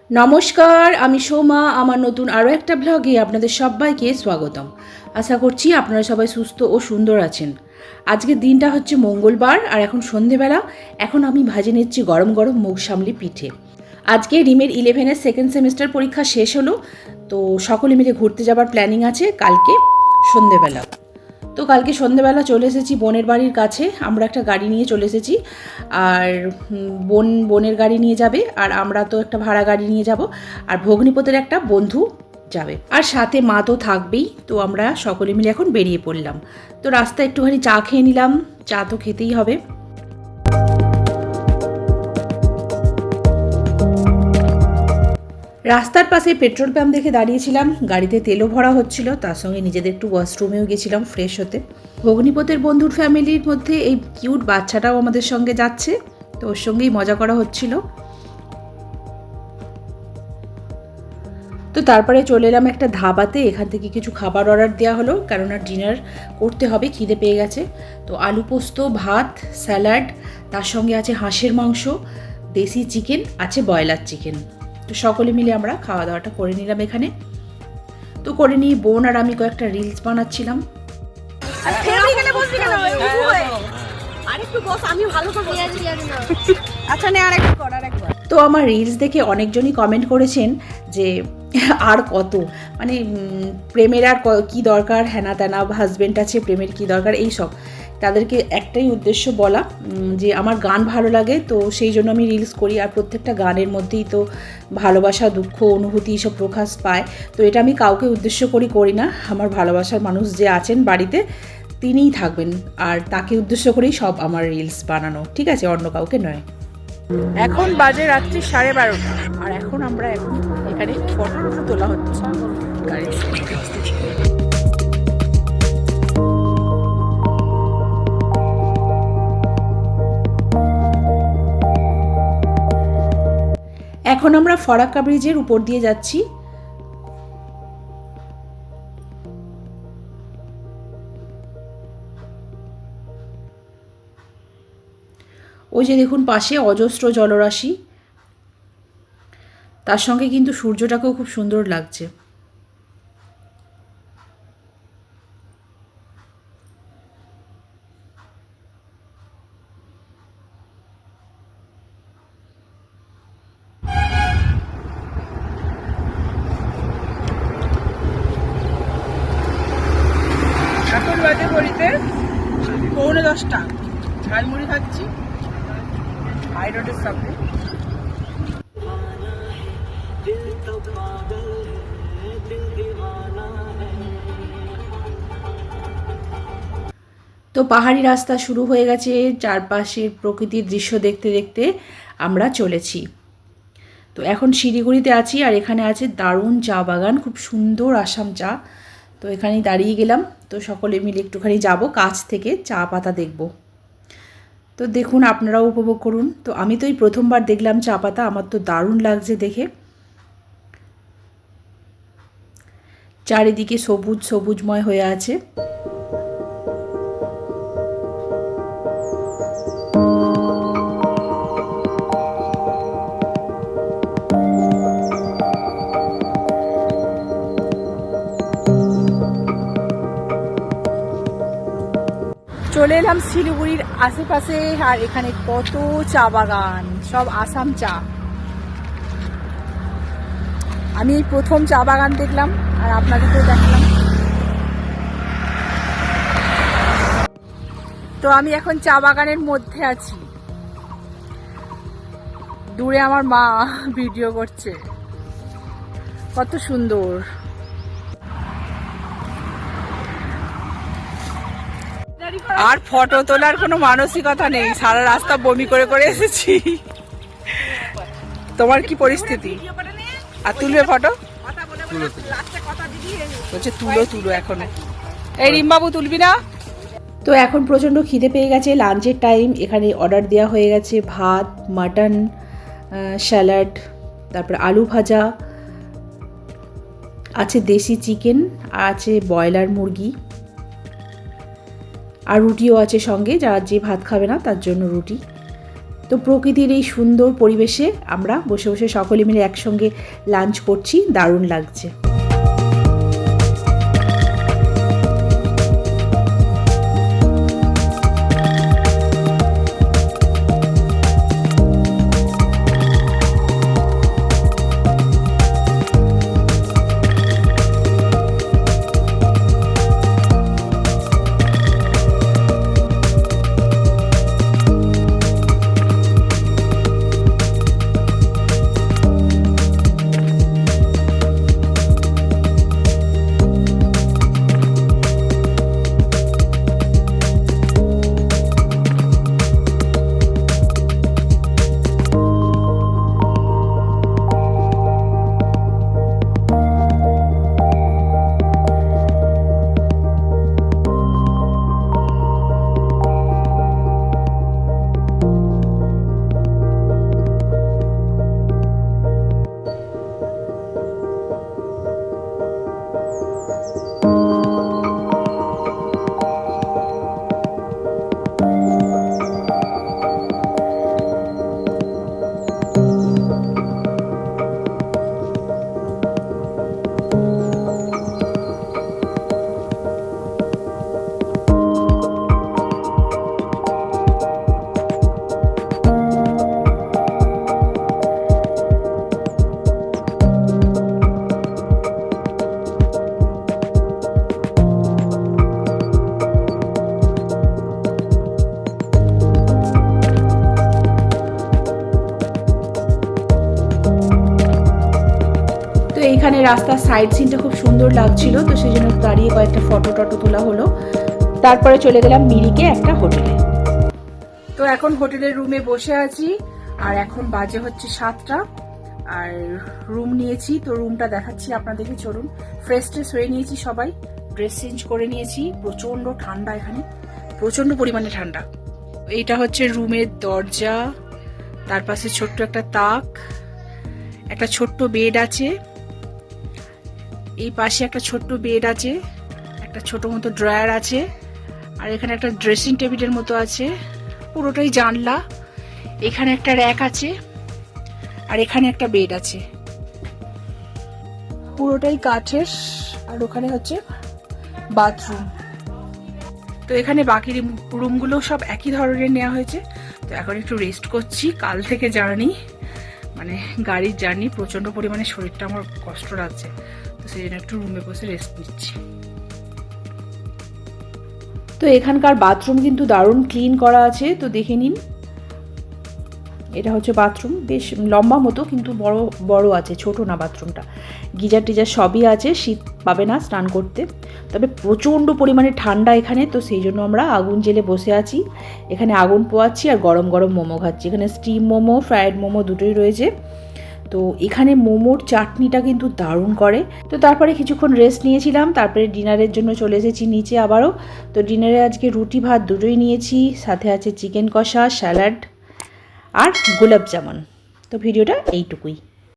নমস্কার, আমি সোমা। আমার নতুন আরও একটা ব্লগে আপনাদের সবাইকে স্বাগতম। আশা করছি আপনারা সবাই সুস্থ ও সুন্দর আছেন। আজকের দিনটা হচ্ছে মঙ্গলবার, আর এখন সন্ধেবেলা। এখন আমি ভাজে নিচ্ছি গরম গরম মুগ সামলি পিঠে। আজকে রিমের 11-এর সেকেন্ড সেমিস্টার পরীক্ষা শেষ হলো, তো সকলে মিলে ঘুরতে যাবার প্ল্যানিং আছে কালকে সন্ধেবেলা। তো কালকে সন্ধেবেলা চলে এসেছি বোনের বাড়ির কাছে। আমরা একটা গাড়ি নিয়ে চলে এসেছি, আর বোনের গাড়ি নিয়ে যাবে, আর আমরা তো একটা ভাড়া গাড়ি নিয়ে যাব, আর ভগ্নিপতির একটা বন্ধু যাবে, আর সাথে মা তো থাকবেই। তো আমরা সকলে মিলে এখন বেরিয়ে পড়লাম। তো রাস্তায় একটুখানি চা খেয়ে নিলাম, চা তো খেতেই হবে। রাস্তার পাশে পেট্রোল পাম্প দেখে দাঁড়িয়েছিলাম, গাড়িতে তেলও ভরা হচ্ছিল, তার সঙ্গে নিজেদের একটু ওয়াশরুমেও গেছিলাম ফ্রেশ হতে। ভগ্নিপথের বন্ধুর ফ্যামিলির মধ্যে এই কিউট বাচ্চাটাও আমাদের সঙ্গে যাচ্ছে, তো ওর সঙ্গেই মজা করা হচ্ছিল। তো তারপরে চলে এলাম একটা ধাবাতে, এখান থেকে কিছু খাবার অর্ডার দেওয়া হলো, কেননা ডিনার করতে হবে, খিদে পেয়ে গেছে। তো আলু পোস্ত, ভাত, স্যালাড, তার সঙ্গে আছে হাঁসের মাংস, দেশি চিকেন, আছে ব্রয়লার চিকেন। তো সকলে মিলে আমরা খাওয়া দাওয়াটা করে নিলাম এখানে। তো করে নিয়ে বোন আর আমি কয়েকটা রিলস বানাচ্ছিলাম। তো আমার রিলস দেখে অনেকজনই কমেন্ট করেছেন যে আর কত, মানে প্রেমের আর কী দরকার, হ্যানা ত্যানা, হাজব্যান্ড আছে, প্রেমের কী দরকার, এই সব। তাদেরকে একটাই উদ্দেশ্য বলা যে আমার গান ভালো লাগে, তো সেই জন্য আমি রিলস করি, আর প্রত্যেকটা গানের মধ্যেই তো ভালোবাসা, দুঃখ, অনুভূতি সব প্রকাশ পায়। তো এটা আমি কাউকে উদ্দেশ্য করি না, আমার ভালোবাসার মানুষ যে আছেন বাড়িতে তিনিই থাকবেন, আর তাকে উদ্দেশ্য করেই সব আমার রিলস বানানো, ঠিক আছে, অন্য কাউকে নয়। এখন বাজে রাত্রি 12:30, আর এখন আমরা এখানে ফটো তোলা হচ্ছে গাড়ি। এখন আমরা ফরাক্কা ব্রিজের উপর দিয়ে যাচ্ছি। ওই যে দেখুন পাশে অজস্র জলরাশি, তার সঙ্গে কিন্তু সূর্যটাকেও খুব সুন্দর লাগছে। এখন বাজে ঘড়িতে 9:45, ঝালমুড়ি খাচ্ছি হাই রোডের সামনে। তো পাহাড়ি রাস্তা শুরু হয়ে গেছে, চারপাশের প্রকৃতির দৃশ্য দেখতে দেখতে আমরা চলেছি। তো এখন শিলিগুড়িতে আছি, আর এখানে আছে দারুণ চা বাগান, খুব সুন্দর আসাম চা। তো এখানেই দাঁড়িয়ে গেলাম, তো সকলে মিলে একটুখানি যাব, কাছ থেকে চা পাতা দেখব। তো দেখুন, আপনারাও উপভোগ করুন। তো আমি তো এই প্রথমবার দেখলাম চা পাতা, আমার তো দারুণ লাগছে দেখে। চারিদিকে সবুজ সবুজময় হয়ে আছে। চলে এলাম শিলিগুড়ির আশেপাশে, আর এখানে কত চা বাগান, সব আসাম চা। আমি এই প্রথম চা বাগান দেখলাম, আর আপনাদেরকেও দেখলাম। তো আমি এখন চা বাগানের মধ্যে আছি, দূরে আমার মা ভিডিও করছে, কত সুন্দর। আর ফটো তোলার কোনো মানসিকতা নেই, সারা রাস্তা বমি করে করে এসেছি। তোমার কি পরিস্থিতি? আর তুলবে ফটো? বলছে তুলো এখনো। এই রিমবাবু তুলবি না? তো এখন প্রচণ্ড খিদে পেয়ে গেছে, লাঞ্চের টাইম। এখানে অর্ডার দেওয়া হয়ে গেছে ভাত, মাটন, স্যালাড, তারপর আলু ভাজা, আছে দেশি চিকেন, আছে ব্রয়লার মুরগি, আর রুটিও আছে সঙ্গে, যারা যে ভাত খাবে না তার জন্য রুটি। তো প্রকৃতির এই সুন্দর পরিবেশে আমরা বসে বসে সকলে মিলে একসঙ্গে লাঞ্চ করছি, দারুণ লাগছে। তো এইখানে রাস্তার সাইড সিনটা খুব সুন্দর লাগছিল, তো সেই জন্য দাঁড়িয়ে কয়েকটা ফটো টটো তোলা হলো। তারপরে চলে গেলাম মিরিকে একটা হোটেলে। তো এখন হোটেলের রুমে বসে আছি, আর এখন বাজে হচ্ছে 7টা, আর রুম নিয়েছি। তো রুমটা দেখাচ্ছি আপনাদেরকে, চলুন। ফ্রেশ ট্রেশ হয়ে নিয়েছি, সবাই ড্রেস চেঞ্জ করে নিয়েছি। প্রচণ্ড ঠান্ডা এখানে, প্রচণ্ড পরিমাণে ঠান্ডা। এইটা হচ্ছে রুমের দরজা, তার পাশে ছোট্ট একটা তাক, একটা ছোট্ট বেড আছে, এই পাশে একটা ছোট্ট বেড আছে, একটা ছোট মতো ড্রয়ার আছে, আর এখানে একটা ড্রেসিং টেবিলের মতো আছে, পুরোটাই জানলা। এখানে একটা র্যাক আছে, আর এখানে একটা বেড আছে, পুরোটাই কাঠের। আর ওখানে হচ্ছে বাথরুম। তো এখানে বাকি রুমগুলো সব একই ধরনের নেওয়া হয়েছে। তো এখন একটু রেস্ট করছি, কাল থেকে জার্নি, মানে গাড়ির জার্নি, প্রচণ্ড পরিমাণে শরীরটা আমার কষ্ট লাগছে, তো সেই জন্য একটু রুমে বসে রেস্ট নিচ্ছি। তো এখানকার বাথরুম কিন্তু দারুণ ক্লিন করা আছে, তো দেখে নিন। এটা হচ্ছে বাথরুম, বেশ লম্বা মতো, কিন্তু বড় বড় আছে, ছোট না বাথরুমটা। গিজার টিজার সবই আছে, শীত পাবে না স্নান করতে। তবে প্রচণ্ড পরিমাণে ঠান্ডা এখানে, তো সেই জন্য আমরা আগুন জেলে বসে আছি। এখানে আগুন পোয়াচ্ছি আর গরম গরম মোমো খাচ্ছি। এখানে স্টিম মোমো, ফ্রায়েড মোমো দুটোই রয়েছে। তো এখানে মোমোর চাটনিটা কিন্তু দারুণ করে। তো তারপরে কিছুক্ষণ রেস্ট নিয়েছিলাম, তারপরে ডিনারের জন্য চলে এসেছি নিচে আবারও। তো ডিনারে আজকে রুটি ভাত দুটোই নিয়েছি, সাথে আছে চিকেন কষা, স্যালাড আর গোলাপ জামুন। তো ভিডিওটা এইটুকুই।